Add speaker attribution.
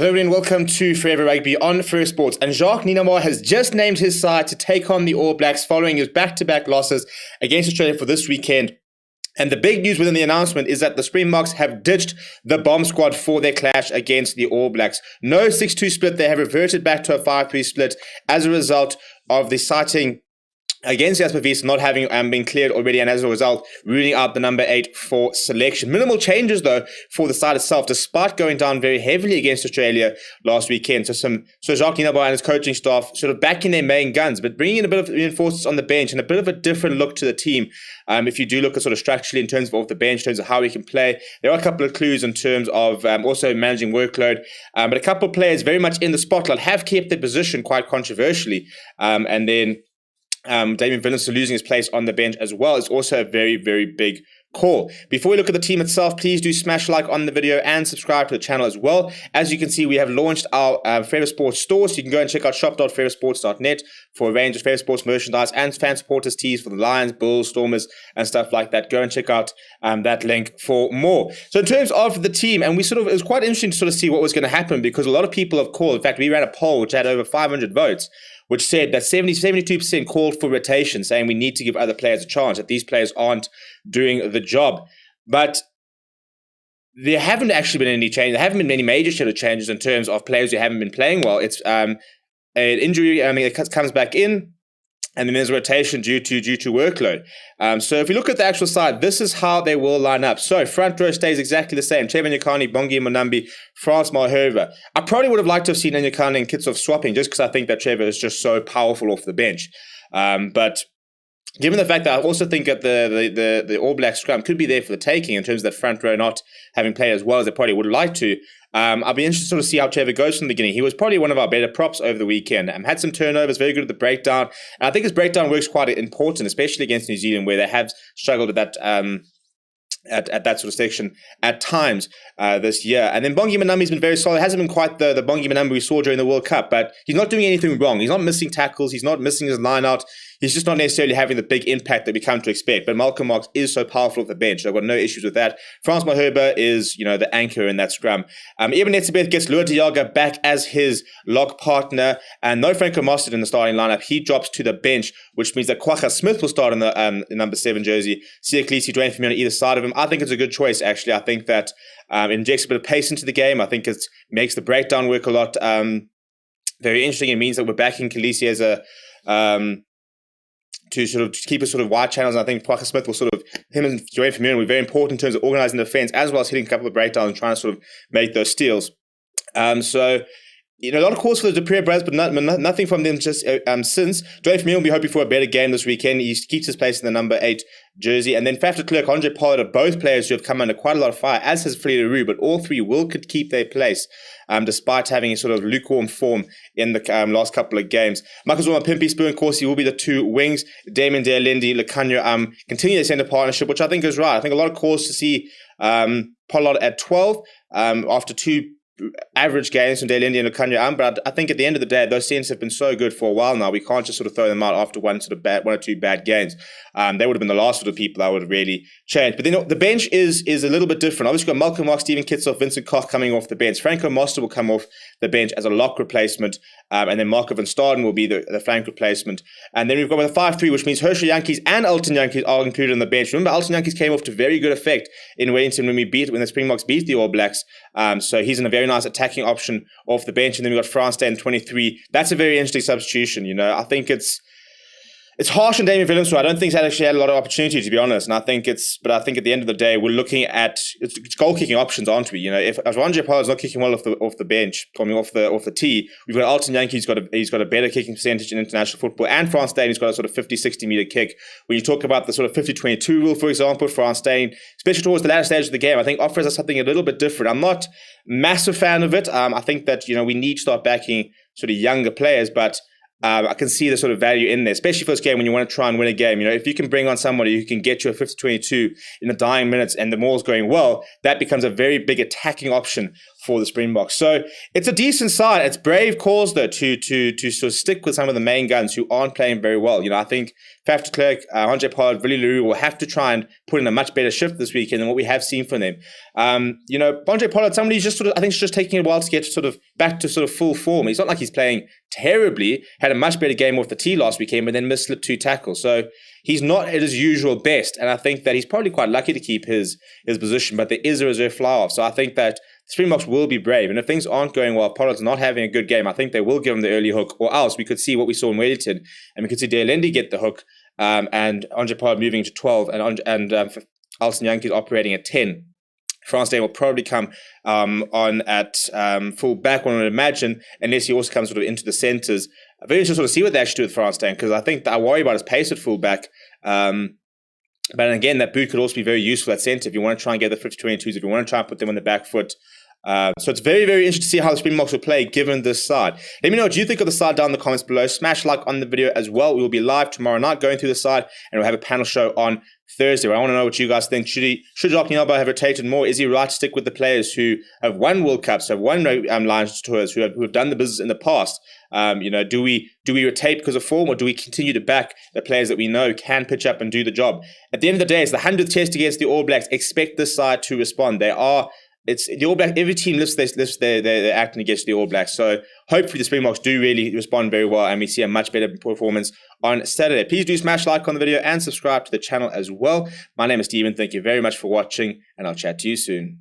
Speaker 1: Hello everyone, welcome to Forever Rugby on First Sports. And Jacques Nienaber has just named his side to take on the All Blacks following his back-to-back losses against Australia for this weekend. And the big news within the announcement is that the Springboks have ditched the bomb squad for their clash against the All Blacks. No 6-2 split, they have reverted back to a 5-3 split as a result of the sighting against Jasper Wiese not having been cleared already, and as a result, ruling out the number 8 for selection. Minimal changes, though, for the side itself, despite going down very heavily against Australia last weekend. So Jacques Nienaber and his coaching staff sort of backing their main guns, but bringing in a bit of reinforcements on the bench and a bit of a different look to the team. If you do look at sort of structurally in terms of off the bench, in terms of how we can play, there are a couple of clues in terms of also managing workload. But a couple of players very much in the spotlight have kept their position quite controversially. And then Damien Willemse losing his place on the bench as well is also a very, very big call. Before we look at the team itself, please do smash like on the video and subscribe to the channel as well. As you can see, we have launched our Forever Sports store, so you can go and check out shop.foreversports.net for a range of Forever Sports merchandise and fan supporters tees for the Lions, Bulls, Stormers, and stuff like that. Go and check out that link for more. So in terms of the team, and it was quite interesting to sort of see what was going to happen, because a lot of people have called. In fact, we ran a poll which had over 500 votes, which said that 72% called for rotation, saying we need to give other players a chance, that these players aren't doing the job. But there haven't actually been any changes. There haven't been any major sort of changes in terms of players who haven't been playing well. It's an injury, it comes back in, and then there's a rotation due to workload. So if we look at the actual side, this is how they will line up. So front row stays exactly the same. Trevor Nyakani, Bongi Monambi, Frans Malherbe. I probably would have liked to have seen Nyakani and Kitshoff swapping, just because I think that Trevor is just so powerful off the bench. But given the fact that I also think that the All Black scrum could be there for the taking in terms of that front row not having played as well as they probably would like to, I'll be interested to sort of see how Trevor goes from the beginning. He was probably one of our better props over the weekend. Had some turnovers, very good at the breakdown. And I think his breakdown works quite important, especially against New Zealand, where they have struggled at that at that sort of section at times this year. And then Bongi Monambi's been very solid. Hasn't been quite the Bongi Monambi we saw during the World Cup, but he's not doing anything wrong. He's not missing tackles. He's not missing his line out. He's just not necessarily having the big impact that we come to expect. But Malcolm Marx is so powerful off the bench. I've got no issues with that. Frans Malherbe is, the anchor in that scrum. Eben Etzebeth gets Lua Diaga back as his lock partner. And no Franco Mostert in the starting lineup. He drops to the bench, which means that Kwagga Smith will start in the number 7 jersey. Siya Kolisi, Dwayne Fumane on either side of him. I think it's a good choice, actually. I think that it injects a bit of pace into the game. I think it makes the breakdown work a lot very interesting. It means that we're backing Kolisi as a to sort of keep us sort of wide channels. And I think Kwagga Smith will sort of, him and Dwayne Fumane will be very important in terms of organising the defence, as well as hitting a couple of breakdowns and trying to sort of make those steals. A lot of calls for the Dupree brothers, but nothing from them just since. Dwayne Fumane will be hoping for a better game this weekend. He keeps his place in the number 8 jersey. And then Faf de Klerk, Andre Pollard are both players who have come under quite a lot of fire, as has Freddie Leroux, but all three could keep their place, despite having a sort of lukewarm form in the last couple of games. Marcus Zuma, Pimpy, Spur and Corsi will be the 2 wings. Damien Dealendi, Lecanio continue their centre partnership, which I think is right. I think a lot of calls to see Pollard at 12 after 2 average games from Dealendi and Lecanio, but I think at the end of the day, those centres have been so good for a while now. We can't just sort of throw them out after one or two bad games. They would have been the last sort of people I would have really changed. But then the bench is a little bit different. Obviously, we've got Malcolm Marx, Stephen Kitshoff, Vincent Koch coming off the bench. Franco Mostert will come off the bench as a lock replacement, and then Marco van Staden will be the flank replacement. And then we've got with a 5-3, which means Herschel Yankees and Alton Yankees are included on the bench. Remember, Alton Yankees came off to very good effect in Wellington when the Springboks beat the All Blacks. So he's in a very nice attacking option off the bench. And then we've got Frans Steyn, 23. That's a very interesting substitution. I think it's harsh on Damien Willemse. I don't think he's actually had a lot of opportunity, to be honest. And I think at the end of the day, we're looking at it's goal kicking options, aren't we? If Andre Pollard is not kicking well off the bench, coming off the tee, we've got Alton Yankee. He's got a better kicking percentage in international football, and Frans Steyn, he's got a sort of 50-60 meter kick. When you talk about the sort of 50-22 rule, for example, Frans Steyn, especially towards the latter stage of the game, I think offers us something a little bit different. I'm not a massive fan of it. I think that we need to start backing sort of younger players, but I can see the sort of value in there, especially for this game when you want to try and win a game. If you can bring on somebody who can get you a 50-22 in the dying minutes and the maul's going well, that becomes a very big attacking option for the Springboks. So it's a decent side. It's brave calls though to sort of stick with some of the main guns who aren't playing very well. I think Faf de Klerk, Andre Pollard, Willie Leroux will have to try and put in a much better shift this weekend than what we have seen from them. Andre Pollard, somebody who's just I think it's just taking a while to get sort of back to sort of full form. He's not like he's playing terribly. Had a much better game off the tee last weekend, but then missed 2 tackles. So he's not at his usual best, and I think that he's probably quite lucky to keep his position, but there is a reserve fly-off. So I think that Springboks will be brave, and if things aren't going well, Pollard's not having a good game, I think they will give him the early hook, or else we could see what we saw in Wellington, and we could see Dale Lindy get the hook, and Andre Pollard moving to 12, and Alston Yankees operating at 10. France Day will probably come on at full back, one would imagine, unless he also comes sort of into the centres. Very interesting to sort of see what they actually do with France Day, because I think that I worry about his pace at full back. But again, that boot could also be very useful at centre if you want to try and get the 50-22s, if you want to try and put them on the back foot. So it's very, very interesting to see how the Springboks will play given this side. Let me know what you think of the side down in the comments below. Smash like on the video as well. We will be live tomorrow night going through the side, and we'll have a panel show on Thursday. I want to know what you guys think. Should Jacques Nienaber have rotated more? Is he right to stick with the players who have won World Cups, have won Lions Tours, who have done the business in the past? Do we rotate because of form, or do we continue to back the players that we know can pitch up and do the job? At the end of the day, it's the 100th test against the All Blacks. Expect this side to respond. It's the All Blacks. Every team lifts their acting against the All Blacks. So hopefully the Springboks do really respond very well, and we see a much better performance on Saturday. Please do smash like on the video and subscribe to the channel as well. My name is Steven. Thank you very much for watching, and I'll chat to you soon.